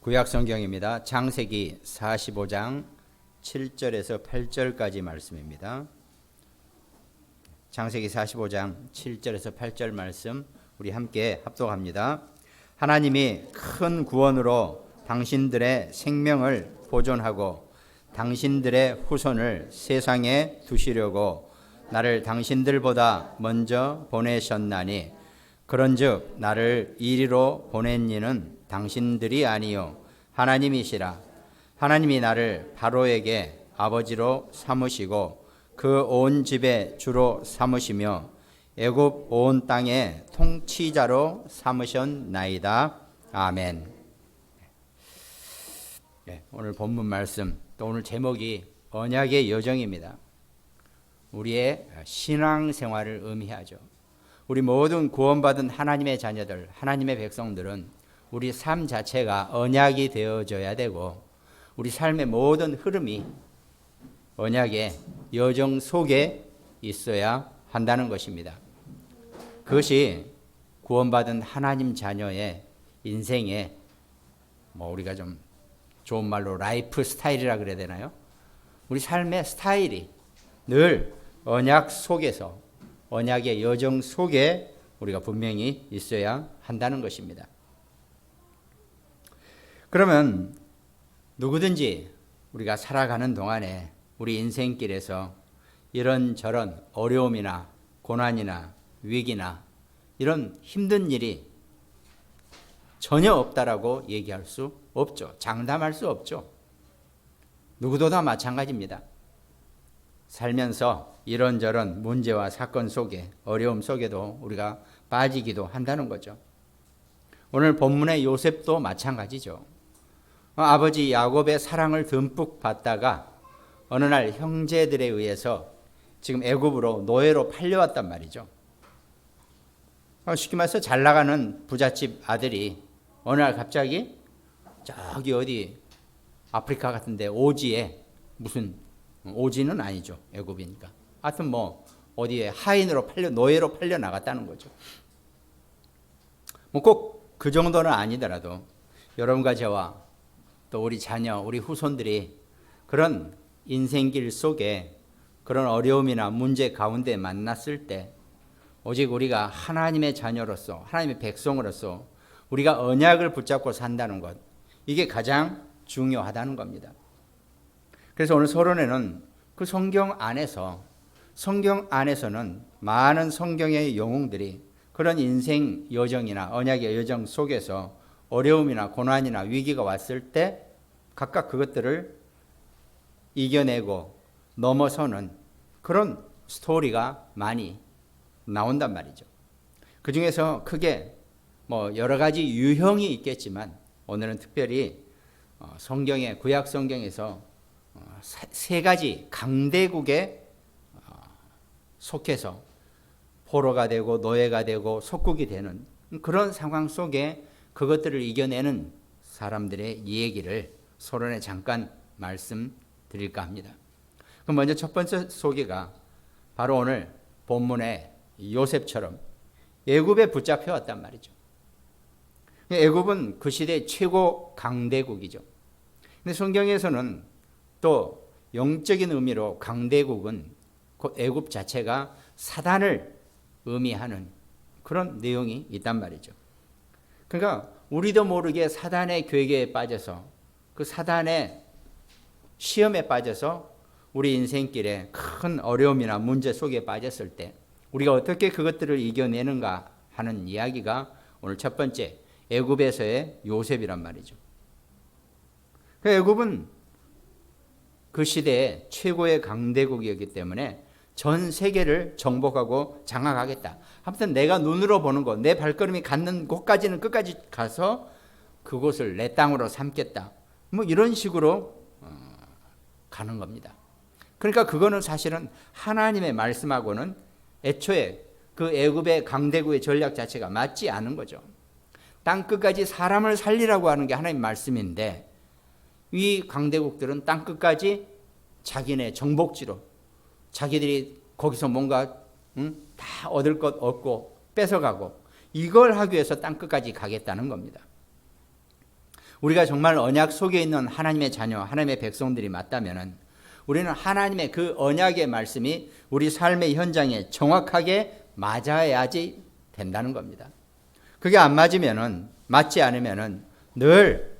구약 성경입니다. 창세기 45장 7절에서 8절까지 말씀입니다. 창세기 45장 7절에서 8절 말씀 우리 함께 합독합니다. 하나님이 큰 구원으로 당신들의 생명을 보존하고 당신들의 후손을 세상에 두시려고 나를 당신들보다 먼저 보내셨나니 그런즉 나를 이리로 보낸 이는 당신들이 아니요 하나님이시라. 하나님이 나를 바로에게 아버지로 삼으시고 그 온 집의 주로 삼으시며 애굽 온 땅의 통치자로 삼으셨나이다. 아멘. 오늘 본문 말씀, 또 오늘 제목이 언약의 여정입니다. 우리의 신앙생활을 의미하죠. 우리 모든 구원받은 하나님의 자녀들, 하나님의 백성들은 우리 삶 자체가 언약이 되어져야 되고 우리 삶의 모든 흐름이 언약의 여정 속에 있어야 한다는 것입니다. 그것이 구원받은 하나님 자녀의 인생의 우리가 좀 좋은 말로 라이프 스타일이라 그래야 되나요? 우리 삶의 스타일이 늘 언약 속에서 언약의 여정 속에 우리가 분명히 있어야 한다는 것입니다. 그러면 누구든지 우리가 살아가는 동안에 우리 인생길에서 이런저런 어려움이나 고난이나 위기나 이런 힘든 일이 전혀 없다라고 얘기할 수 없죠. 장담할 수 없죠. 누구도 다 마찬가지입니다. 살면서 이런저런 문제와 사건 속에 어려움 속에도 우리가 빠지기도 한다는 거죠. 오늘 본문의 요셉도 마찬가지죠. 아버지 야곱의 사랑을 듬뿍 받다가 어느 날 형제들에 의해서 지금 애굽으로 노예로 팔려왔단 말이죠. 쉽게 말해서 잘 나가는 부잣집 아들이 어느 날 갑자기 저기 어디 아프리카 같은데 오지에 무슨 오지는 아니죠. 애굽이니까. 하여튼 어디에 하인으로 노예로 팔려 나갔다는 거죠. 꼭 그 정도는 아니더라도 여러분과 저와 또 우리 자녀, 우리 후손들이 그런 인생길 속에 그런 어려움이나 문제 가운데 만났을 때 오직 우리가 하나님의 자녀로서 하나님의 백성으로서 우리가 언약을 붙잡고 산다는 것, 이게 가장 중요하다는 겁니다. 그래서 오늘 서론에는 그 성경 안에서는 많은 성경의 영웅들이 그런 인생 여정이나 언약의 여정 속에서 어려움이나 고난이나 위기가 왔을 때 각각 그것들을 이겨내고 넘어서는 그런 스토리가 많이 나온단 말이죠. 그 중에서 크게 여러 가지 유형이 있겠지만 오늘은 특별히 성경의 구약 성경에서 세 가지 강대국에 속해서 포로가 되고 노예가 되고 속국이 되는 그런 상황 속에 그것들을 이겨내는 사람들의 얘기를 서론에 잠깐 말씀드릴까 합니다. 그럼 먼저 첫 번째 소개가 바로 오늘 본문의 요셉처럼 애굽에 붙잡혀 왔단 말이죠. 애굽은 그 시대 최고 강대국이죠. 근데 성경에서는 또 영적인 의미로 강대국은 그 애굽 자체가 사단을 의미하는 그런 내용이 있단 말이죠. 그러니까 우리도 모르게 사단의 괴계에 빠져서 그 사단의 시험에 빠져서 우리 인생길에 큰 어려움이나 문제 속에 빠졌을 때 우리가 어떻게 그것들을 이겨내는가 하는 이야기가 오늘 첫 번째 애굽에서의 요셉이란 말이죠. 그 애굽은 그 시대의 최고의 강대국이었기 때문에 전 세계를 정복하고 장악하겠다. 아무튼 내가 눈으로 보는 곳, 내 발걸음이 갖는 곳까지는 끝까지 가서 그곳을 내 땅으로 삼겠다. 이런 식으로 가는 겁니다. 그러니까 그거는 사실은 하나님의 말씀하고는 애초에 그 애굽의 강대국의 전략 자체가 맞지 않은 거죠. 땅 끝까지 사람을 살리라고 하는 게 하나님의 말씀인데 이 강대국들은 땅 끝까지 자기네 정복지로 자기들이 거기서 뭔가 다 얻을 것 얻고 뺏어가고 이걸 하기 위해서 땅끝까지 가겠다는 겁니다. 우리가 정말 언약 속에 있는 하나님의 자녀, 하나님의 백성들이 맞다면은 우리는 하나님의 그 언약의 말씀이 우리 삶의 현장에 정확하게 맞아야지 된다는 겁니다. 그게 안 맞으면은, 맞지 않으면은 늘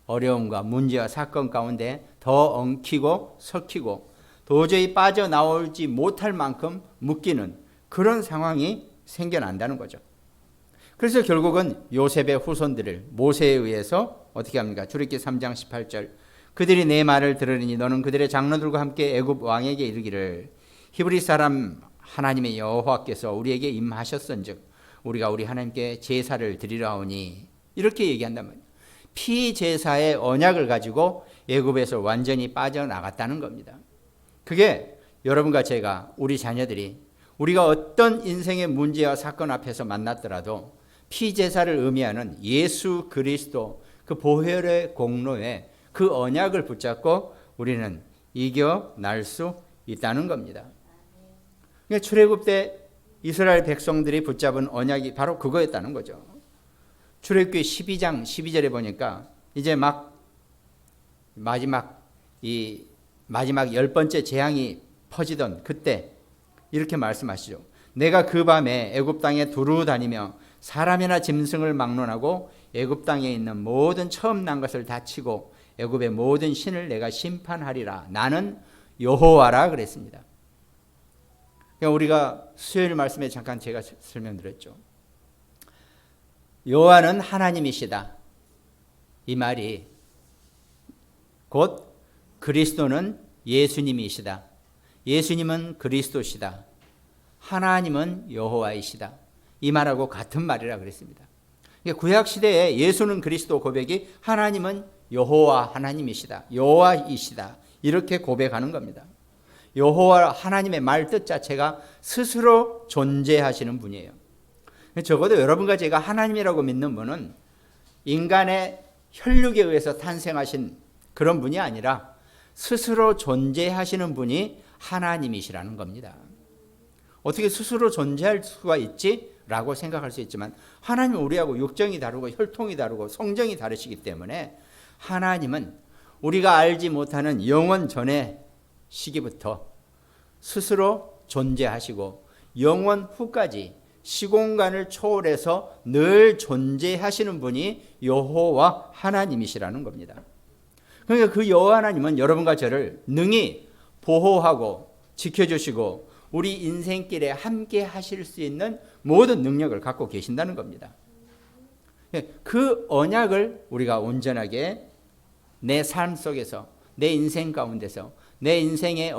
어려움과 문제와 사건 가운데 더 엉키고 섞이고 도저히 빠져나오지 못할 만큼 묶이는 그런 상황이 생겨난다는 거죠. 그래서 결국은 요셉의 후손들을 모세에 의해서 어떻게 합니까? 출애굽기 3장 18절 그들이 내 말을 들으니 너는 그들의 장로들과 함께 애굽 왕에게 이르기를 히브리 사람 하나님의 여호와께서 우리에게 임하셨은즉 우리가 우리 하나님께 제사를 드리려 하오니 이렇게 얘기한단 말이에요. 피제사의 언약을 가지고 애굽에서 완전히 빠져나갔다는 겁니다. 그게 여러분과 제가 우리 자녀들이 우리가 어떤 인생의 문제와 사건 앞에서 만났더라도 피제사를 의미하는 예수 그리스도 그 보혈의 공로에 그 언약을 붙잡고 우리는 이겨날 수 있다는 겁니다. 그러니까 출애굽 때 이스라엘 백성들이 붙잡은 언약이 바로 그거였다는 거죠. 출애굽기 12장 12절에 보니까 이제 마지막 10번째 재앙이 퍼지던 그때 이렇게 말씀하시죠. 내가 그 밤에 애굽 땅에 두루 다니며 사람이나 짐승을 막론하고 애굽 땅에 있는 모든 처음 난 것을 다 치고 애굽의 모든 신을 내가 심판하리라. 나는 여호와라 그랬습니다. 그러니까 우리가 수요일 말씀에 잠깐 제가 설명드렸죠. 여호와는 하나님이시다. 이 말이 곧 그리스도는 예수님이시다. 예수님은 그리스도시다. 하나님은 여호와이시다. 이 말하고 같은 말이라 그랬습니다. 구약 시대에 예수는 그리스도 고백이 하나님은 여호와 하나님이시다. 여호와이시다. 이렇게 고백하는 겁니다. 여호와 하나님의 말 뜻 자체가 스스로 존재하시는 분이에요. 적어도 여러분과 제가 하나님이라고 믿는 분은 인간의 혈육에 의해서 탄생하신 그런 분이 아니라 스스로 존재하시는 분이 하나님이시라는 겁니다. 어떻게 스스로 존재할 수가 있지? 라고 생각할 수 있지만 하나님은 우리하고 육정이 다르고 혈통이 다르고 성정이 다르시기 때문에 하나님은 우리가 알지 못하는 영원 전의 시기부터 스스로 존재하시고 영원 후까지 시공간을 초월해서 늘 존재하시는 분이 여호와 하나님이시라는 겁니다. 그러니까 그 여호와 하나님은 여러분과 저를 능히 보호하고 지켜주시고 우리 인생길에 함께 하실 수 있는 모든 능력을 갖고 계신다는 겁니다. 그 언약을 우리가 온전하게 내 삶 속에서 내 인생 가운데서 내 인생의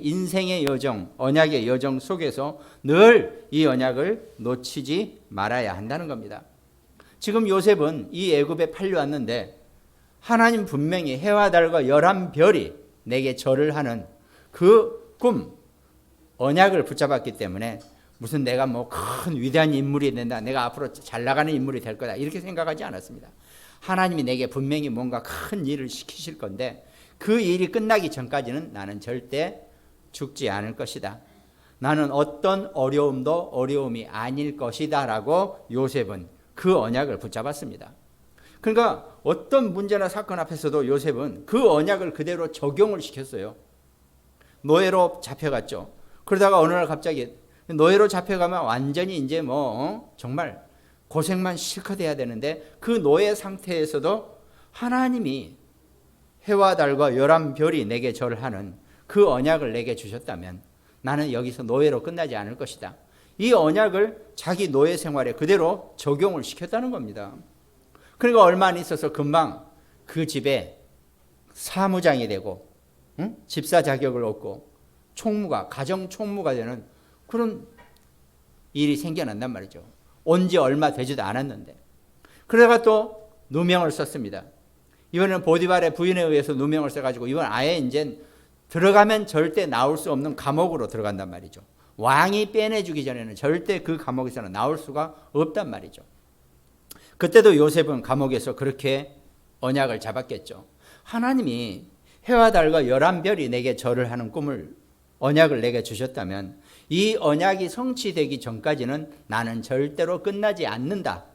인생의 여정, 언약의 여정 속에서 늘 이 언약을 놓치지 말아야 한다는 겁니다. 지금 요셉은 이 애굽에 팔려왔는데 하나님 분명히 해와 달과 11별이 내게 절을 하는 그 꿈, 언약을 붙잡았기 때문에 무슨 내가 뭐 큰 위대한 인물이 된다, 내가 앞으로 잘 나가는 인물이 될 거다 이렇게 생각하지 않았습니다. 하나님이 내게 분명히 뭔가 큰 일을 시키실 건데 그 일이 끝나기 전까지는 나는 절대 죽지 않을 것이다. 나는 어떤 어려움도 어려움이 아닐 것이다 라고 요셉은 그 언약을 붙잡았습니다. 그러니까 어떤 문제나 사건 앞에서도 요셉은 그 언약을 그대로 적용을 시켰어요. 노예로 잡혀갔죠. 그러다가 어느 날 갑자기 노예로 잡혀가면 완전히 이제 정말 고생만 실컷 해야 되는데 그 노예 상태에서도 하나님이 해와 달과 11별이 내게 절하는 그 언약을 내게 주셨다면 나는 여기서 노예로 끝나지 않을 것이다. 이 언약을 자기 노예 생활에 그대로 적용을 시켰다는 겁니다. 그러니까 얼마 안 있어서 금방 그 집에 사무장이 되고 집사 자격을 얻고 총무가, 가정 총무가 되는 그런 일이 생겨난단 말이죠. 온 지 얼마 되지도 않았는데. 그러다가 또 누명을 썼습니다. 이번에는 보디발의 부인에 의해서 누명을 써가지고 이건 아예 이제 들어가면 절대 나올 수 없는 감옥으로 들어간단 말이죠. 왕이 빼내주기 전에는 절대 그 감옥에서는 나올 수가 없단 말이죠. 그때도 요셉은 감옥에서 그렇게 언약을 잡았겠죠. 하나님이 해와 달과 11별이 내게 절을 하는 꿈을 언약을 내게 주셨다면 이 언약이 성취되기 전까지는 나는 절대로 끝나지 않는다.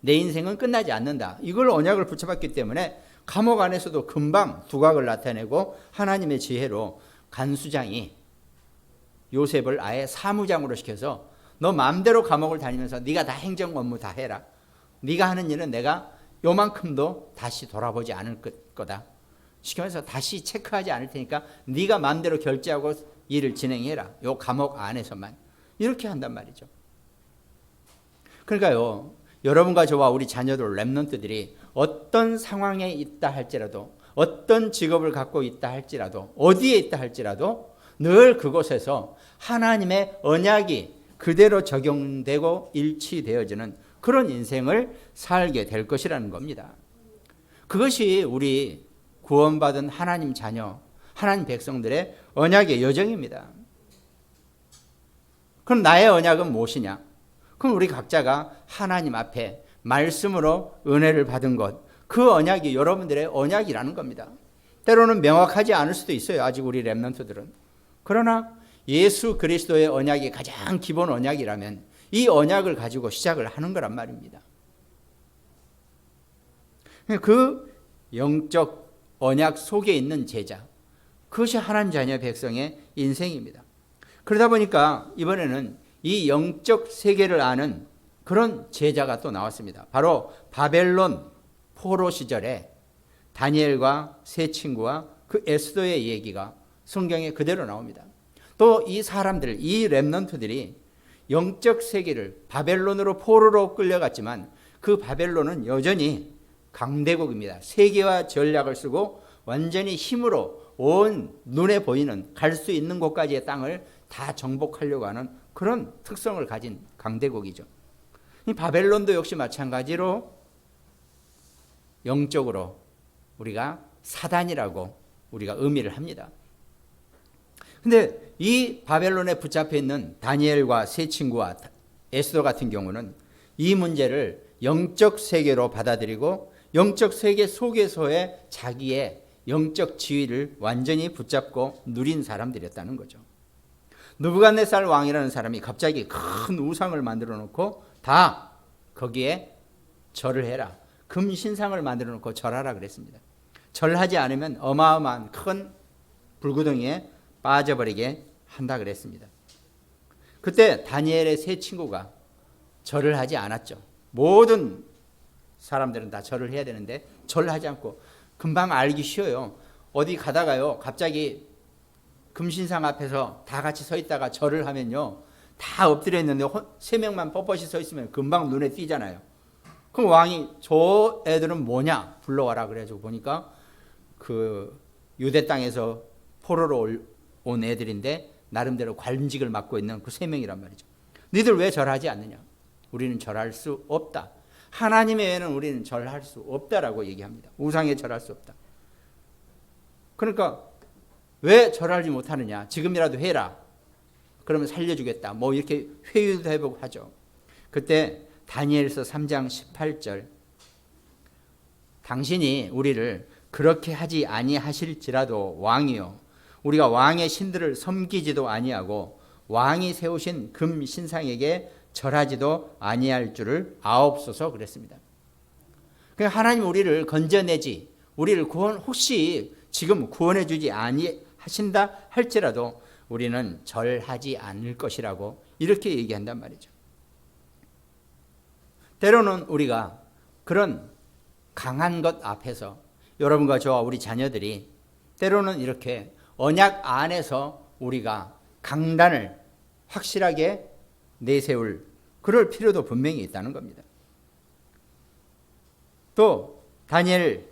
내 인생은 끝나지 않는다. 이걸 언약을 붙여봤기 때문에 감옥 안에서도 금방 두각을 나타내고 하나님의 지혜로 간수장이 요셉을 아예 사무장으로 시켜서 너 마음대로 감옥을 다니면서 네가 다 행정 업무 다 해라. 네가 하는 일은 내가 요만큼도 다시 돌아보지 않을 거다. 시키면서 다시 체크하지 않을 테니까 네가 마음대로 결제하고 일을 진행해라. 요 감옥 안에서만. 이렇게 한단 말이죠. 그러니까요, 여러분과 저와 우리 자녀들, 랩런트들이 어떤 상황에 있다 할지라도, 어떤 직업을 갖고 있다 할지라도, 어디에 있다 할지라도 늘 그곳에서 하나님의 언약이 그대로 적용되고 일치되어지는 그런 인생을 살게 될 것이라는 겁니다. 그것이 우리 구원받은 하나님 자녀, 하나님 백성들의 언약의 여정입니다. 그럼 나의 언약은 무엇이냐? 그럼 우리 각자가 하나님 앞에 말씀으로 은혜를 받은 것, 그 언약이 여러분들의 언약이라는 겁니다. 때로는 명확하지 않을 수도 있어요. 아직 우리 랩런트들은. 그러나 예수 그리스도의 언약이 가장 기본 언약이라면 이 언약을 가지고 시작을 하는 거란 말입니다. 그 영적 언약 속에 있는 제자, 그것이 하나님 자녀 백성의 인생입니다. 그러다 보니까 이번에는 이 영적 세계를 아는 그런 제자가 또 나왔습니다. 바로 바벨론 포로 시절에 다니엘과 세 친구와 그 에스더의 얘기가 성경에 그대로 나옵니다. 또 이 사람들, 이 렘넌트들이 영적 세계를 바벨론으로 포로로 끌려갔지만 그 바벨론은 여전히 강대국입니다. 세계와 전략을 쓰고 완전히 힘으로 온 눈에 보이는 갈 수 있는 곳까지의 땅을 다 정복하려고 하는 그런 특성을 가진 강대국이죠. 이 바벨론도 역시 마찬가지로 영적으로 우리가 사단이라고 우리가 의미를 합니다. 근데 이 바벨론에 붙잡혀 있는 다니엘과 세 친구와 에스더 같은 경우는 이 문제를 영적 세계로 받아들이고 영적 세계 속에서의 자기의 영적 지위를 완전히 붙잡고 누린 사람들이었다는 거죠. 느부갓네살 왕이라는 사람이 갑자기 큰 우상을 만들어 놓고 다 거기에 절을 해라. 금 신상을 만들어 놓고 절하라 그랬습니다. 절하지 않으면 어마어마한 큰 불구덩이에 빠져버리게 한다 그랬습니다. 그때 다니엘의 세 친구가 절을 하지 않았죠. 모든 사람들은 다 절을 해야 되는데 절을 하지 않고, 금방 알기 쉬워요. 어디 가다가요 갑자기 금신상 앞에서 다 같이 서 있다가 절을 하면요 다 엎드려 있는데 세 명만 뻣뻣이 서 있으면 금방 눈에 띄잖아요. 그럼 왕이 저 애들은 뭐냐 불러와라 그래가지고 보니까 그 유대 땅에서 포로로 온 애들인데 나름대로 관직을 맡고 있는 그 세 명이란 말이죠. 너희들 왜 절하지 않느냐? 우리는 절할 수 없다. 하나님 외에는 우리는 절할 수 없다라고 얘기합니다. 우상에 절할 수 없다. 그러니까 왜 절하지 못하느냐? 지금이라도 해라. 그러면 살려주겠다. 뭐 이렇게 회유도 해보고 하죠. 그때 다니엘서 3장 18절, 당신이 우리를 그렇게 하지 아니하실지라도 왕이요 우리가 왕의 신들을 섬기지도 아니하고 왕이 세우신 금 신상에게 절하지도 아니할 줄을 아옵소서 그랬습니다. 그러니까 하나님 우리를 건져내지, 우리를 혹시 지금 구원해 주지 아니하신다 할지라도 우리는 절하지 않을 것이라고 이렇게 얘기한단 말이죠. 때로는 우리가 그런 강한 것 앞에서 여러분과 저와 우리 자녀들이 때로는 이렇게 언약 안에서 우리가 강단을 확실하게 내세울 그럴 필요도 분명히 있다는 겁니다. 또 다니엘서에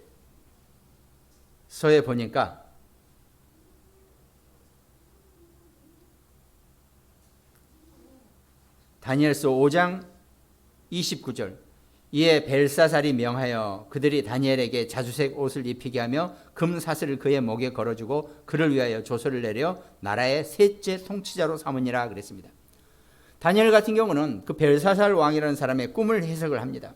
보니까 다니엘서 5장 29절, 이에 벨사살이 명하여 그들이 다니엘에게 자주색 옷을 입히게 하며 금사슬을 그의 목에 걸어주고 그를 위하여 조서를 내려 나라의 셋째 통치자로 삼으니라 그랬습니다. 다니엘 같은 경우는 그 벨사살 왕이라는 사람의 꿈을 해석을 합니다.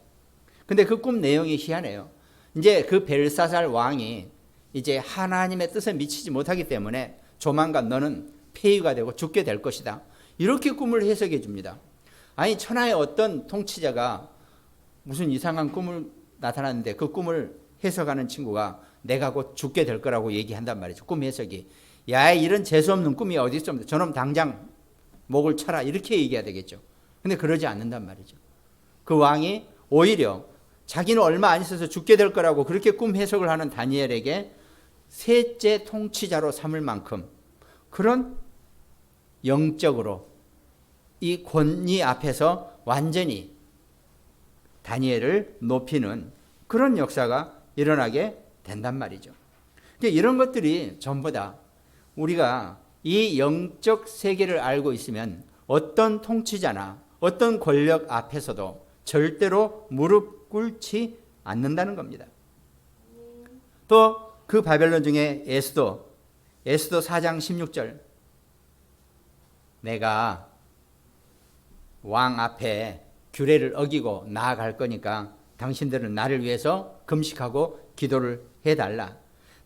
근데 그 꿈 내용이 희한해요. 이제 그 벨사살 왕이 이제 하나님의 뜻에 미치지 못하기 때문에 조만간 너는 폐위가 되고 죽게 될 것이다. 이렇게 꿈을 해석해 줍니다. 아니 천하의 어떤 통치자가 무슨 이상한 꿈을 나타났는데 그 꿈을 해석하는 친구가 내가 곧 죽게 될 거라고 얘기한단 말이죠. 꿈 해석이. 야, 이런 재수없는 꿈이 어디 있어? 저놈 당장 목을 쳐라. 이렇게 얘기해야 되겠죠. 근데 그러지 않는단 말이죠. 그 왕이 오히려 자기는 얼마 안 있어서 죽게 될 거라고 그렇게 꿈 해석을 하는 다니엘에게 셋째 통치자로 삼을 만큼 그런 영적으로 이 권위 앞에서 완전히 다니엘을 높이는 그런 역사가 일어나게 된단 말이죠. 이런 것들이 전부 다 우리가 이 영적 세계를 알고 있으면 어떤 통치자나 어떤 권력 앞에서도 절대로 무릎 꿇지 않는다는 겁니다. 또 그 바벨론 중에 에스더 4장 16절 내가 왕 앞에 규례를 어기고 나아갈 거니까 당신들은 나를 위해서 금식하고 기도를 해달라.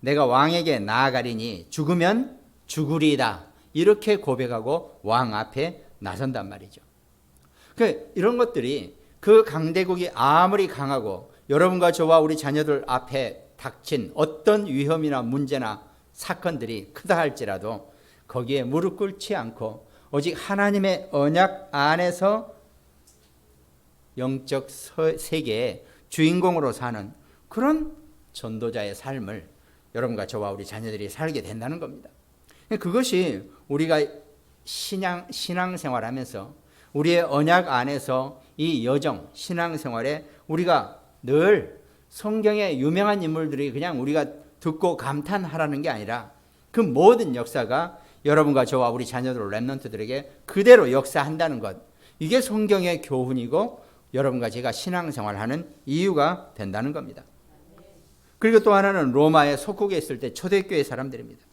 내가 왕에게 나아가리니 죽으면 죽으리이다. 이렇게 고백하고 왕 앞에 나선단 말이죠. 이런 것들이 그 강대국이 아무리 강하고 여러분과 저와 우리 자녀들 앞에 닥친 어떤 위험이나 문제나 사건들이 크다 할지라도 거기에 무릎 꿇지 않고 오직 하나님의 언약 안에서 영적 세계의 주인공으로 사는 그런 전도자의 삶을 여러분과 저와 우리 자녀들이 살게 된다는 겁니다. 그것이 우리가 신앙생활하면서 우리의 언약 안에서 이 여정, 신앙생활에 우리가 늘 성경의 유명한 인물들이 그냥 우리가 듣고 감탄하라는 게 아니라 그 모든 역사가 여러분과 저와 우리 자녀들 렘넌트들에게 그대로 역사한다는 것. 이게 성경의 교훈이고 여러분과 제가 신앙생활하는 이유가 된다는 겁니다. 그리고 또 하나는 로마의 속국에 있을 때 초대교회 사람들입니다.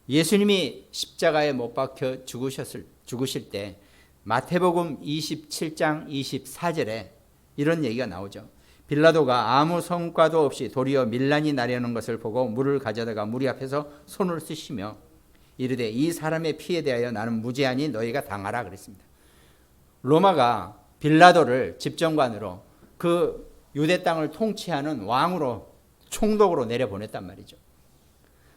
예수님이 십자가에 못 박혀 죽으실 때 마태복음 27장 24절에 이런 얘기가 나오죠. 빌라도가 아무 성과도 없이 도리어 밀란이 나려는 것을 보고 물을 가져다가 무리 앞에서 손을 쓰시며 이르되 이 사람의 피에 대하여 나는 무죄하니 너희가 당하라 그랬습니다. 로마가 빌라도를 집정관으로 그 유대 땅을 통치하는 왕으로 총독으로 내려보냈단 말이죠.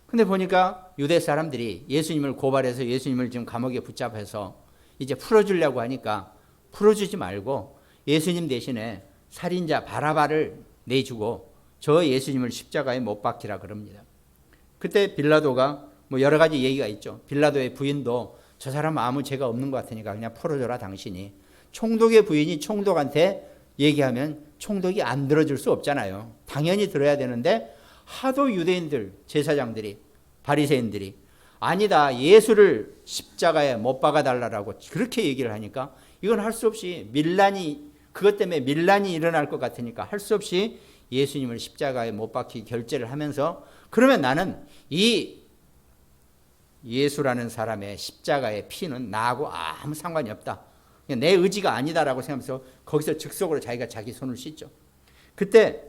근데 보니까 유대 사람들이 예수님을 고발해서 예수님을 지금 감옥에 붙잡아서 이제 풀어주려고 하니까 풀어주지 말고 예수님 대신에 살인자 바라바를 내주고 저 예수님을 십자가에 못 박히라 그럽니다. 그때 빌라도가 뭐 여러 가지 얘기가 있죠. 빌라도의 부인도 저 사람 아무 죄가 없는 것 같으니까 그냥 풀어줘라 당신이. 총독의 부인이 총독한테 얘기하면 총독이 안 들어줄 수 없잖아요. 당연히 들어야 되는데 하도 유대인들 제사장들이 바리새인들이 아니다 예수를 십자가에 못 박아달라고 그렇게 얘기를 하니까 이건 할 수 없이 그것 때문에 밀란이 일어날 것 같으니까 할 수 없이 예수님을 십자가에 못 박히기 결제를 하면서 그러면 나는 이 예수라는 사람의 십자가의 피는 나하고 아무 상관이 없다. 내 의지가 아니다라고 생각하면서 거기서 즉석으로 자기가 자기 손을 씻죠. 그때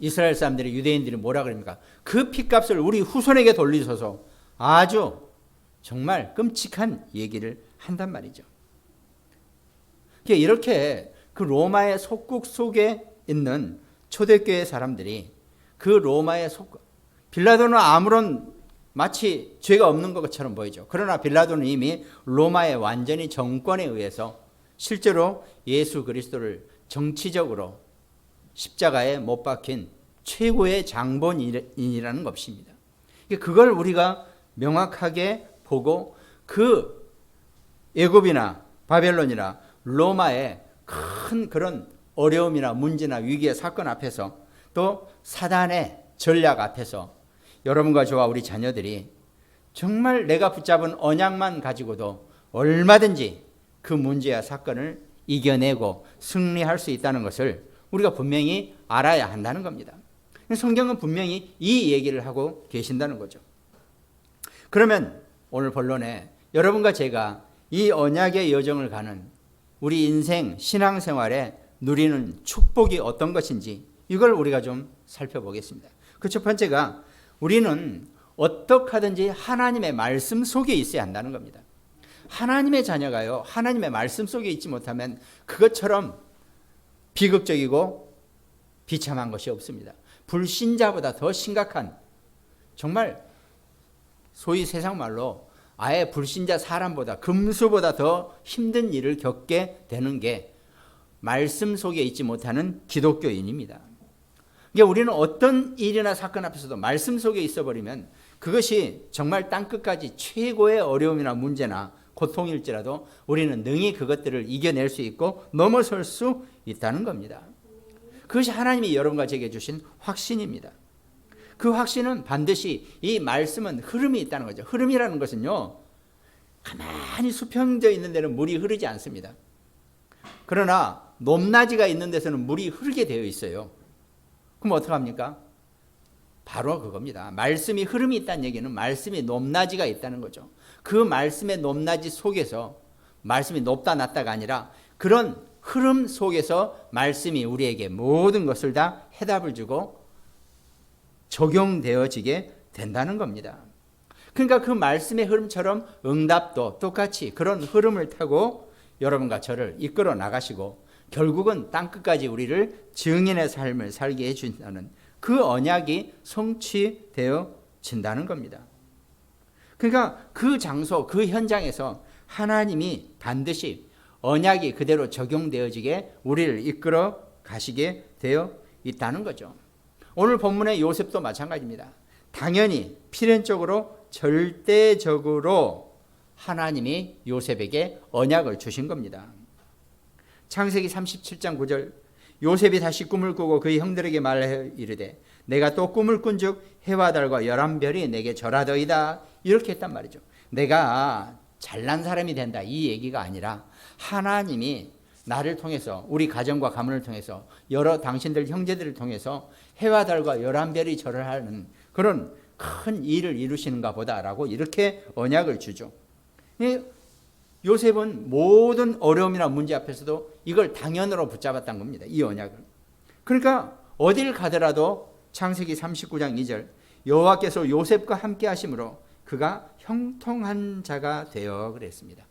이스라엘 사람들이 유대인들이 뭐라 그럽니까? 그 피값을 우리 후손에게 돌리소서 아주 정말 끔찍한 얘기를 한단 말이죠. 이렇게 그 로마의 속국 속에 있는 초대교회 사람들이 그 로마의 빌라도는 아무런 마치 죄가 없는 것처럼 보이죠. 그러나 빌라도는 이미 로마의 완전히 정권에 의해서 실제로 예수 그리스도를 정치적으로 십자가에 못 박힌 최고의 장본인이라는 것입니다. 그걸 우리가 명확하게 보고 그 애굽이나 바벨론이나 로마의 큰 그런 어려움이나 문제나 위기의 사건 앞에서 또 사단의 전략 앞에서 여러분과 저와 우리 자녀들이 정말 내가 붙잡은 언약만 가지고도 얼마든지 그 문제와 사건을 이겨내고 승리할 수 있다는 것을 우리가 분명히 알아야 한다는 겁니다. 성경은 분명히 이 얘기를 하고 계신다는 거죠. 그러면 오늘 본론에 여러분과 제가 이 언약의 여정을 가는 우리 인생 신앙생활에 누리는 축복이 어떤 것인지 이걸 우리가 좀 살펴보겠습니다. 그 첫 번째가 우리는 어떻게 하든지 하나님의 말씀 속에 있어야 한다는 겁니다. 하나님의 자녀가요, 하나님의 말씀 속에 있지 못하면 그것처럼 비극적이고 비참한 것이 없습니다. 불신자보다 더 심각한, 정말 소위 세상 말로 아예 불신자 사람보다, 금수보다 더 힘든 일을 겪게 되는 게 말씀 속에 있지 못하는 기독교인입니다. 그러니까 우리는 어떤 일이나 사건 앞에서도 말씀 속에 있어버리면 그것이 정말 땅끝까지 최고의 어려움이나 문제나 고통일지라도 우리는 능히 그것들을 이겨낼 수 있고 넘어설 수 있다는 겁니다. 그것이 하나님이 여러분과 제게 주신 확신입니다. 그 확신은 반드시 이 말씀은 흐름이 있다는 거죠. 흐름이라는 것은요, 가만히 수평되어 있는 데는 물이 흐르지 않습니다. 그러나 높낮이가 있는 데서는 물이 흐르게 되어 있어요. 그럼 어떡합니까? 바로 그겁니다. 말씀이 흐름이 있다는 얘기는 말씀이 높낮이가 있다는 거죠. 그 말씀의 높낮이 속에서, 말씀이 높다 낮다가 아니라 그런 흐름 속에서 말씀이 우리에게 모든 것을 다 해답을 주고 적용되어지게 된다는 겁니다. 그러니까 그 말씀의 흐름처럼 응답도 똑같이 그런 흐름을 타고 여러분과 저를 이끌어 나가시고 결국은 땅끝까지 우리를 증인의 삶을 살게 해준다는 그 언약이 성취되어진다는 겁니다. 그러니까 그 장소, 그 현장에서 하나님이 반드시 언약이 그대로 적용되어지게 우리를 이끌어 가시게 되어 있다는 거죠. 오늘 본문의 요셉도 마찬가지입니다. 당연히 필연적으로 절대적으로 하나님이 요셉에게 언약을 주신 겁니다. 창세기 37장 9절, 요셉이 다시 꿈을 꾸고 그의 형들에게 말하여 이르되 내가 또 꿈을 꾼즉 해와 달과 11별이 내게 절하더이다. 이렇게 했단 말이죠. 내가 잘난 사람이 된다 이 얘기가 아니라 하나님이 나를 통해서, 우리 가정과 가문을 통해서, 여러 당신들 형제들을 통해서 해와 달과 11별이 절을 하는 그런 큰 일을 이루시는가 보다라고 이렇게 언약을 주죠. 요셉은 모든 어려움이나 문제 앞에서도 이걸 당연으로 붙잡았던 겁니다. 이 언약을. 그러니까 어딜 가더라도 창세기 39장 2절, 여호와께서 요셉과 함께 하심으로 그가 형통한 자가 되어 그랬습니다.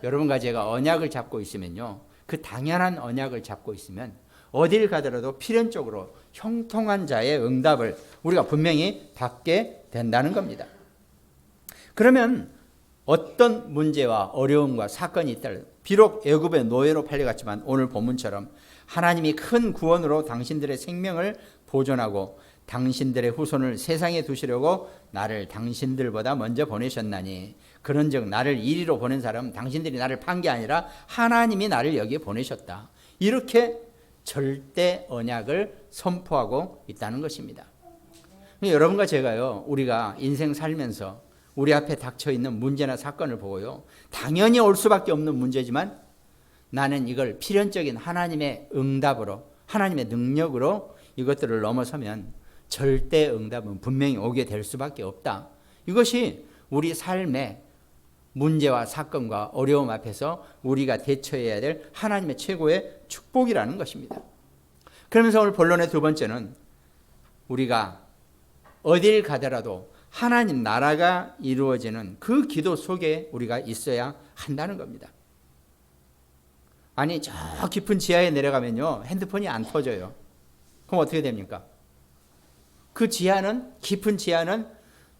여러분과 제가 언약을 잡고 있으면요, 그 당연한 언약을 잡고 있으면 어딜 가더라도 필연적으로 형통한 자의 응답을 우리가 분명히 받게 된다는 겁니다. 그러면 어떤 문제와 어려움과 사건이 있다면, 비록 애굽의 노예로 팔려갔지만 오늘 본문처럼 하나님이 큰 구원으로 당신들의 생명을 보존하고 당신들의 후손을 세상에 두시려고 나를 당신들보다 먼저 보내셨나니, 그런즉 나를 이리로 보낸 사람은 당신들이 나를 판 게 아니라 하나님이 나를 여기에 보내셨다. 이렇게 절대 언약을 선포하고 있다는 것입니다. 여러분과 제가요, 우리가 인생 살면서 우리 앞에 닥쳐 있는 문제나 사건을 보고요, 당연히 올 수밖에 없는 문제지만 나는 이걸 필연적인 하나님의 응답으로, 하나님의 능력으로 이것들을 넘어서면 절대 응답은 분명히 오게 될 수밖에 없다. 이것이 우리 삶의 문제와 사건과 어려움 앞에서 우리가 대처해야 될 하나님의 최고의 축복이라는 것입니다. 그러면서 오늘 본론의 두 번째는 우리가 어딜 가더라도 하나님 나라가 이루어지는 그 기도 속에 우리가 있어야 한다는 겁니다. 아니, 저 깊은 지하에 내려가면요, 핸드폰이 안 터져요. 그럼 어떻게 됩니까? 그 지하는, 깊은 지하는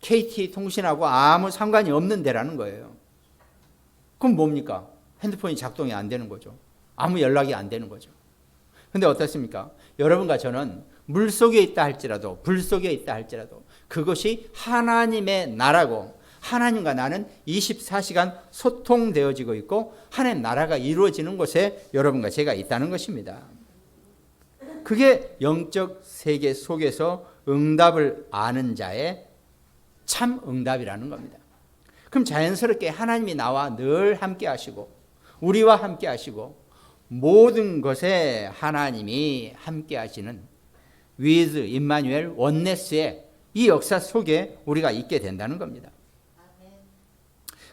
KT 통신하고 아무 상관이 없는 데라는 거예요. 그럼 뭡니까? 핸드폰이 작동이 안 되는 거죠. 아무 연락이 안 되는 거죠. 근데 어떻습니까? 여러분과 저는 물 속에 있다 할지라도, 불 속에 있다 할지라도 그것이 하나님의 나라고, 하나님과 나는 24시간 소통되어지고 있고 하나님 나라가 이루어지는 곳에 여러분과 제가 있다는 것입니다. 그게 영적 세계 속에서 응답을 아는 자의 참 응답이라는 겁니다. 그럼 자연스럽게 하나님이 나와 늘 함께 하시고 우리와 함께 하시고 모든 것에 하나님이 함께 하시는 with 임마누엘 원네스의 이 역사 속에 우리가 있게 된다는 겁니다.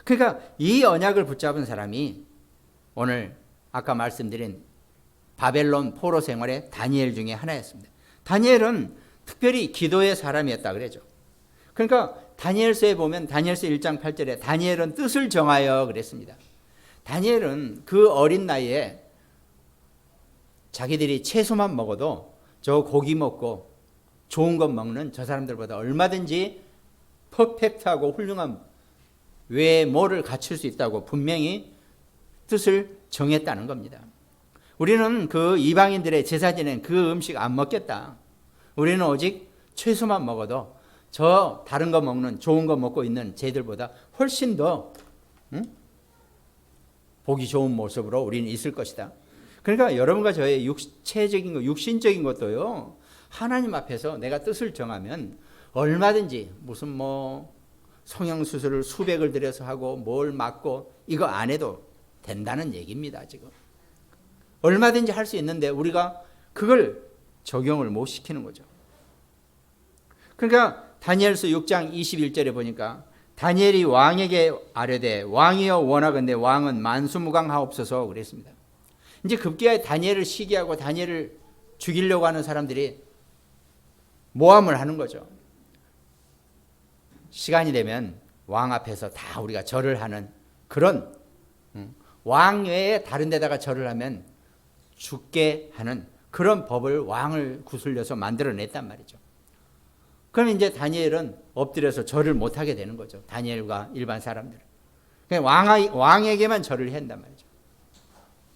그러니까 이 언약을 붙잡은 사람이 오늘 아까 말씀드린 바벨론 포로 생활의 다니엘 중에 하나였습니다. 다니엘은 특별히 기도의 사람이었다 그러죠. 그러니까 다니엘서에 보면 다니엘서 1장 8절에 다니엘은 뜻을 정하여 그랬습니다. 다니엘은 그 어린 나이에 자기들이 채소만 먹어도 저 고기 먹고 좋은 것 먹는 저 사람들보다 얼마든지 퍼펙트하고 훌륭한 외모를 갖출 수 있다고 분명히 뜻을 정했다는 겁니다. 우리는 그 이방인들의 제사 지낸 그 음식 안 먹겠다. 우리는 오직 채소만 먹어도 저 다른 거 먹는 좋은 거 먹고 있는 쟤들보다 훨씬 더 보기 좋은 모습으로 우리는 있을 것이다. 그러니까 여러분과 저의 육체적인 것, 육신적인 것도요, 하나님 앞에서 내가 뜻을 정하면 얼마든지 무슨 성형수술을 수백을 들여서 하고 뭘 맞고 이거 안 해도 된다는 얘기입니다. 지금 얼마든지 할 수 있는데 우리가 그걸 적용을 못 시키는 거죠. 그러니까 다니엘서 6장 21절에 보니까 다니엘이 왕에게 아뢰되 왕이여 원하건대 왕은 만수무강하옵소서 그랬습니다. 이제 급기야에 다니엘을 시기하고 다니엘을 죽이려고 하는 사람들이 모함을 하는 거죠. 시간이 되면 왕 앞에서 다 우리가 절을 하는 그런, 왕 외에 다른 데다가 절을 하면 죽게 하는 그런 법을 왕을 구슬려서 만들어냈단 말이죠. 그럼 이제 다니엘은 엎드려서 절을 못하게 되는 거죠. 다니엘과 일반 사람들은. 왕에게만 절을 한단 말이죠.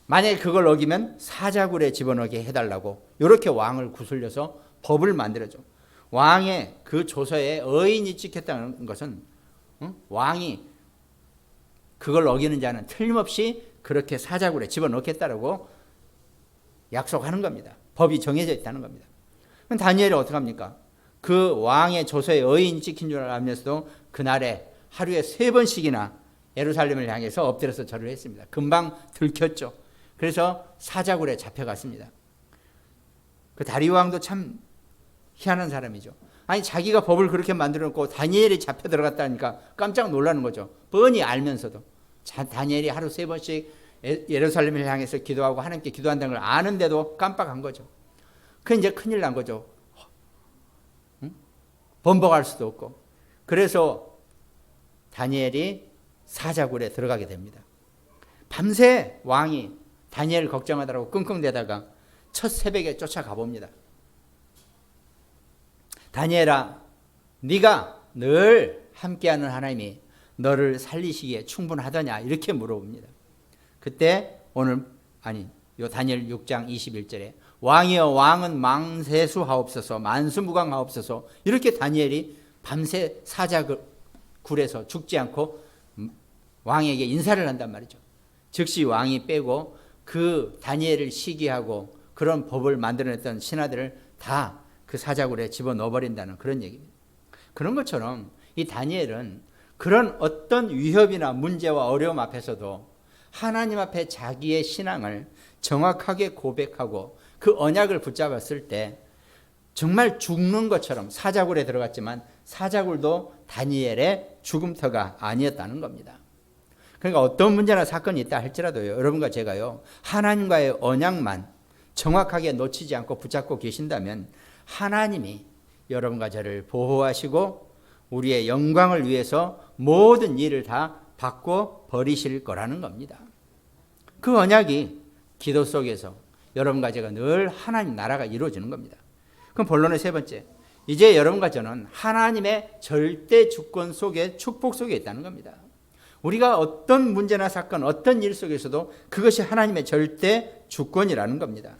만약에 그걸 어기면 사자굴에 집어넣게 해달라고 이렇게 왕을 구슬려서 법을 만들어줘. 왕의 그 조서에 어인이 찍혔다는 것은 왕이 그걸 어기는 자는 틀림없이 그렇게 사자굴에 집어넣겠다라고 약속하는 겁니다. 법이 정해져 있다는 겁니다. 그럼 다니엘이 어떻게 합니까? 그 왕의 조서에 어인이 찍힌 줄 알면서도 그날에 하루에 3번씩이나 예루살렘을 향해서 엎드려서 절을 했습니다. 금방 들켰죠. 그래서 사자굴에 잡혀갔습니다. 그 다리오 왕도 참 희한한 사람이죠. 아니 자기가 법을 그렇게 만들어 놓고 다니엘이 잡혀 들어갔다니까 깜짝 놀라는 거죠. 뻔히 알면서도. 다니엘이 하루 3번씩 예루살렘을 향해서 기도하고 하나님께 기도한다는 걸 아는데도 깜빡한 거죠. 그 이제 큰일 난 거죠. 번복할 수도 없고. 그래서 다니엘이 사자굴에 들어가게 됩니다. 밤새 왕이 다니엘 걱정하더라고 끙끙대다가 첫 새벽에 쫓아가 봅니다. 다니엘아, 네가 늘 함께하는 하나님이 너를 살리시기에 충분하더냐 이렇게 물어봅니다. 그때 요 다니엘 6장 21절에 왕이여 왕은 망세수하옵소서 만수무강하옵소서 이렇게 다니엘이 밤새 사자굴에서 죽지 않고 왕에게 인사를 한단 말이죠. 즉시 왕이 빼고 그 다니엘을 시기하고 그런 법을 만들어냈던 신하들을 다 그 사자굴에 집어넣어버린다는 그런 얘기입니다. 그런 것처럼 이 다니엘은 그런 어떤 위협이나 문제와 어려움 앞에서도 하나님 앞에 자기의 신앙을 정확하게 고백하고 그 언약을 붙잡았을 때 정말 죽는 것처럼 사자굴에 들어갔지만 사자굴도 다니엘의 죽음터가 아니었다는 겁니다. 그러니까 어떤 문제나 사건이 있다 할지라도요, 여러분과 제가요, 하나님과의 언약만 정확하게 놓치지 않고 붙잡고 계신다면 하나님이 여러분과 저를 보호하시고 우리의 영광을 위해서 모든 일을 다 바꿔 버리실 거라는 겁니다. 그 언약이 기도 속에서 여러분과 제가 늘 하나님 나라가 이루어지는 겁니다. 그럼 본론의 세 번째, 이제 여러분과 저는 하나님의 절대 주권 속에 축복 속에 있다는 겁니다. 우리가 어떤 문제나 사건, 어떤 일 속에서도 그것이 하나님의 절대 주권이라는 겁니다.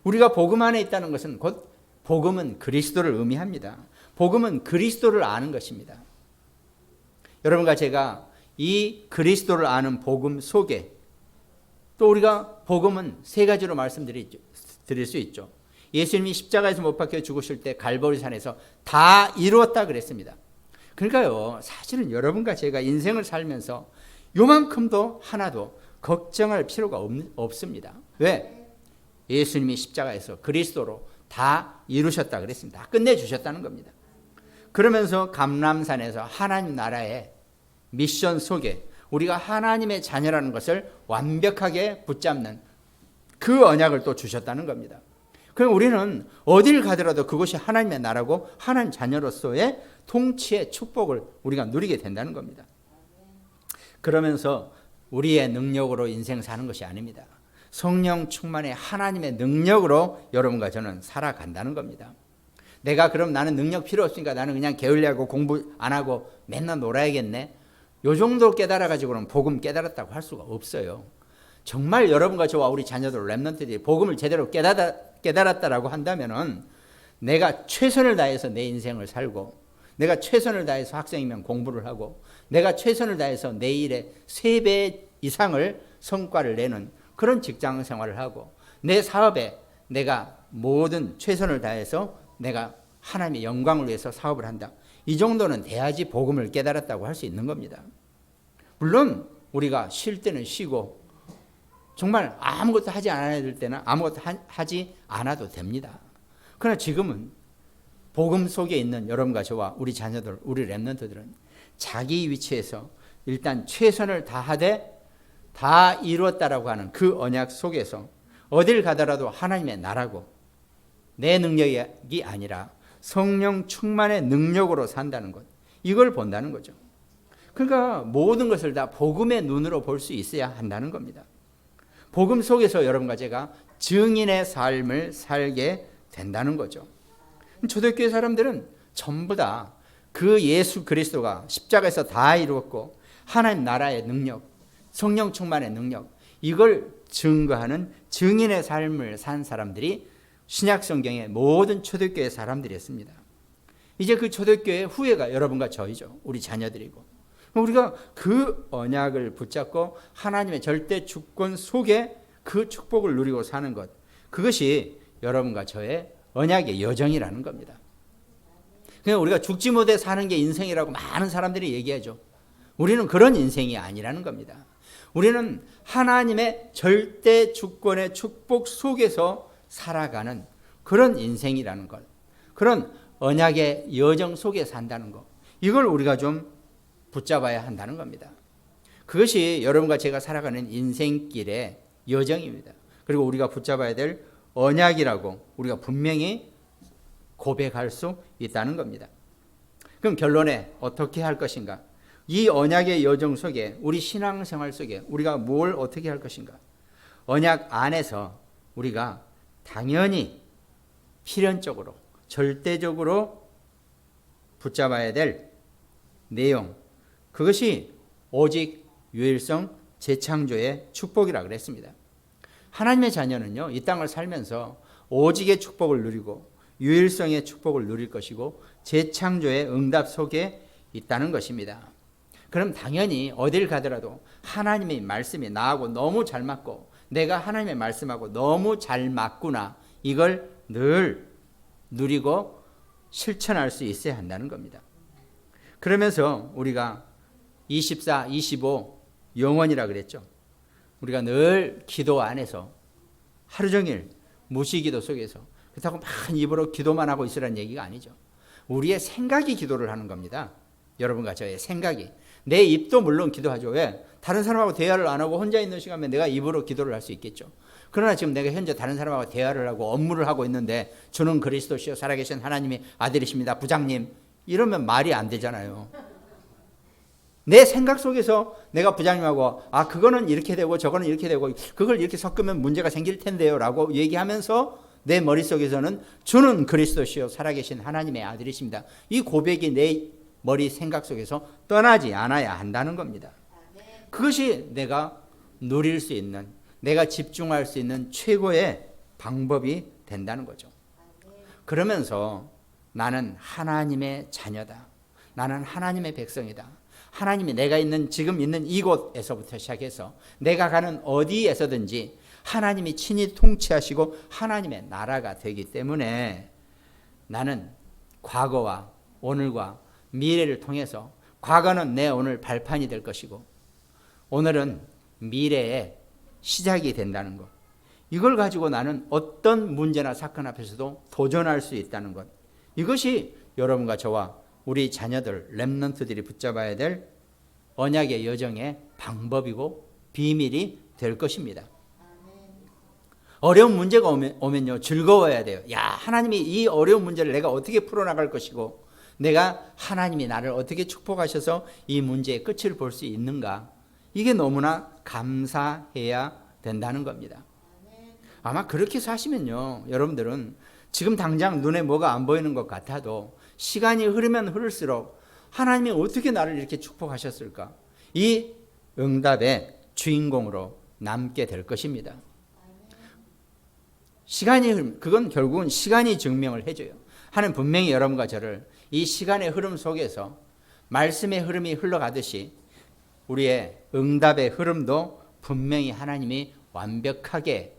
우리가 복음 안에 있다는 것은 곧 복음은 그리스도를 의미합니다. 복음은 그리스도를 아는 것입니다. 여러분과 제가 이 그리스도를 아는 복음 속에 또 우리가 복음은 세 가지로 말씀드릴 수 있죠. 예수님이 십자가에서 못 박혀 죽으실 때 갈보리산에서 다 이루었다 그랬습니다. 그러니까요, 사실은 여러분과 제가 인생을 살면서 요만큼도 하나도 걱정할 필요가 없습니다. 왜? 예수님이 십자가에서 그리스도로 다 이루셨다 그랬습니다. 끝내주셨다는 겁니다. 그러면서 감람산에서 하나님 나라의 미션 속에 우리가 하나님의 자녀라는 것을 완벽하게 붙잡는 그 언약을 또 주셨다는 겁니다. 그럼 우리는 어딜 가더라도 그것이 하나님의 나라고 하나님 자녀로서의 통치의 축복을 우리가 누리게 된다는 겁니다. 그러면서 우리의 능력으로 인생 사는 것이 아닙니다. 성령 충만의 하나님의 능력으로 여러분과 저는 살아간다는 겁니다. 내가 그럼 나는 능력 필요 없으니까 나는 그냥 게을리하고 공부 안 하고 맨날 놀아야겠네. 요 정도 깨달아가지고는 복음 깨달았다고 할 수가 없어요. 정말 여러분과 저와 우리 자녀들 랩런트들이 복음을 제대로 깨달았다라고 한다면은 내가 최선을 다해서 내 인생을 살고, 내가 최선을 다해서 학생이면 공부를 하고, 내가 최선을 다해서 내 일의 3배 이상을 성과를 내는 그런 직장 생활을 하고, 내 사업에 내가 모든 최선을 다해서 내가 하나님의 영광을 위해서 사업을 한다. 이 정도는 돼야지 복음을 깨달았다고 할 수 있는 겁니다. 물론 우리가 쉴 때는 쉬고 정말 아무것도 하지 않아야 될 때는 아무것도 하지 않아도 됩니다. 그러나 지금은 복음 속에 있는 여러분과 저와 우리 자녀들, 우리 랩런트들은 자기 위치에서 일단 최선을 다하되 다 이루었다라고 하는 그 언약 속에서 어딜 가더라도 하나님의 나라고 내 능력이 아니라 성령 충만의 능력으로 산다는 것, 이걸 본다는 거죠. 그러니까 모든 것을 다 복음의 눈으로 볼 수 있어야 한다는 겁니다. 복음 속에서 여러분과 제가 증인의 삶을 살게 된다는 거죠. 초대교회 사람들은 전부 다 그 예수 그리스도가 십자가에서 다 이루었고 하나님 나라의 능력, 성령 충만의 능력, 이걸 증거하는 증인의 삶을 산 사람들이 신약 성경의 모든 초대교회 사람들이었습니다. 이제 그 초대교회 후예가 여러분과 저희죠. 우리 자녀들이고. 우리가 그 언약을 붙잡고 하나님의 절대 주권 속에 그 축복을 누리고 사는 것, 그것이 여러분과 저의 언약의 여정이라는 겁니다. 그냥 우리가 죽지 못해 사는 게 인생이라고 많은 사람들이 얘기하죠. 우리는 그런 인생이 아니라는 겁니다. 우리는 하나님의 절대 주권의 축복 속에서 살아가는 그런 인생이라는 것, 그런 언약의 여정 속에 산다는 것, 이걸 우리가 좀 붙잡아야 한다는 겁니다. 그것이 여러분과 제가 살아가는 인생길의 여정입니다. 그리고 우리가 붙잡아야 될 언약이라고 우리가 분명히 고백할 수 있다는 겁니다. 그럼 결론에 어떻게 할 것인가? 이 언약의 여정 속에, 우리 신앙생활 속에 우리가 뭘 어떻게 할 것인가? 언약 안에서 우리가 당연히 필연적으로, 절대적으로 붙잡아야 될 내용, 그것이 오직 유일성 재창조의 축복이라고 그랬습니다. 하나님의 자녀는요, 이 땅을 살면서 오직의 축복을 누리고 유일성의 축복을 누릴 것이고 재창조의 응답 속에 있다는 것입니다. 그럼 당연히 어딜 가더라도 하나님의 말씀이 나하고 너무 잘 맞고 내가 하나님의 말씀하고 너무 잘 맞구나, 이걸 늘 누리고 실천할 수 있어야 한다는 겁니다. 그러면서 우리가 24, 25 영원이라 그랬죠. 우리가 늘 기도 안에서 하루 종일 무시기도 속에서, 그렇다고 막 입으로 기도만 하고 있으라는 얘기가 아니죠. 우리의 생각이 기도를 하는 겁니다. 여러분과 저의 생각이. 내 입도 물론 기도하죠. 왜? 다른 사람하고 대화를 안 하고 혼자 있는 시간에 내가 입으로 기도를 할 수 있겠죠. 그러나 지금 내가 현재 다른 사람하고 대화를 하고 업무를 하고 있는데 주는 그리스도시요 살아계신 하나님의 아들이십니다, 부장님, 이러면 말이 안 되잖아요. 내 생각 속에서 내가 부장님하고 그거는 이렇게 되고 저거는 이렇게 되고 그걸 이렇게 섞으면 문제가 생길 텐데요 라고 얘기하면서 내 머릿속에서는 주는 그리스도시요 살아계신 하나님의 아들이십니다, 이 고백이 내 머리 생각 속에서 떠나지 않아야 한다는 겁니다. 그것이 내가 누릴 수 있는, 내가 집중할 수 있는 최고의 방법이 된다는 거죠. 그러면서 나는 하나님의 자녀다, 나는 하나님의 백성이다, 하나님이 내가 있는 지금 있는 이곳에서부터 시작해서 내가 가는 어디에서든지 하나님이 친히 통치하시고 하나님의 나라가 되기 때문에 나는 과거와 오늘과 미래를 통해서, 과거는 내 오늘 발판이 될 것이고 오늘은 미래의 시작이 된다는 것, 이걸 가지고 나는 어떤 문제나 사건 앞에서도 도전할 수 있다는 것, 이것이 여러분과 저와 우리 자녀들 렘넌트들이 붙잡아야 될 언약의 여정의 방법이고 비밀이 될 것입니다. 어려운 문제가 오면요, 즐거워야 돼요. 야, 하나님이 이 어려운 문제를 내가 어떻게 풀어나갈 것이고, 내가 하나님이 나를 어떻게 축복하셔서 이 문제의 끝을 볼 수 있는가. 이게 너무나 감사해야 된다는 겁니다. 아마 그렇게 사시면요, 여러분들은 지금 당장 눈에 뭐가 안 보이는 것 같아도 시간이 흐르면 흐를수록 하나님이 어떻게 나를 이렇게 축복하셨을까? 이 응답의 주인공으로 남게 될 것입니다. 그건 결국은 시간이 증명을 해줘요. 하나님 분명히 여러분과 저를 이 시간의 흐름 속에서 말씀의 흐름이 흘러가듯이 우리의 응답의 흐름도 분명히 하나님이 완벽하게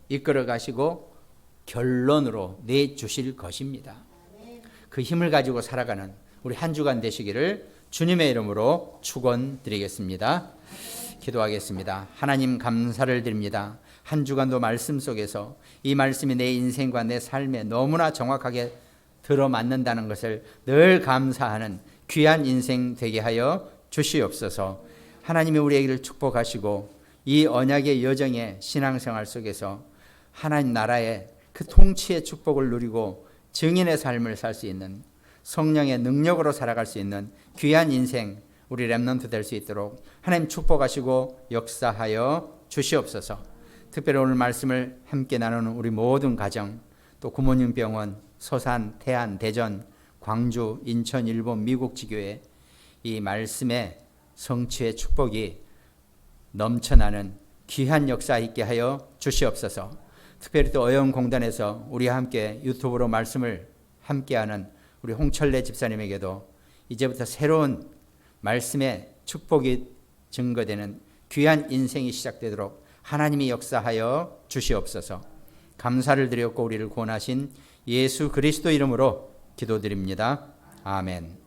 이끌어 가시고 결론으로 내주실 것입니다. 그 힘을 가지고 살아가는 우리 한 주간 되시기를 주님의 이름으로 축원드리겠습니다. 기도하겠습니다. 하나님 감사를 드립니다. 한 주간도 말씀 속에서 이 말씀이 내 인생과 내 삶에 너무나 정확하게 들어맞는다는 것을 늘 감사하는 귀한 인생 되게 하여 주시옵소서. 하나님이 우리에게를 축복하시고 이 언약의 여정의 신앙생활 속에서 하나님 나라의 그 통치의 축복을 누리고 증인의 삶을 살 수 있는 성령의 능력으로 살아갈 수 있는 귀한 인생 우리 렘넌트 될 수 있도록 하나님 축복하시고 역사하여 주시옵소서. 특별히 오늘 말씀을 함께 나누는 우리 모든 가정, 또 구모님 병원, 서산, 태안, 대전, 광주, 인천, 일본, 미국 지교회 이 말씀의 성취의 축복이 넘쳐나는 귀한 역사 있게 하여 주시옵소서. 특별히 또 어영공단에서 우리와 함께 유튜브로 말씀을 함께하는 우리 홍철래 집사님에게도 이제부터 새로운 말씀의 축복이 증거되는 귀한 인생이 시작되도록 하나님이 역사하여 주시옵소서. 감사를 드렸고 우리를 구원하신 예수 그리스도 이름으로 기도드립니다. 아멘.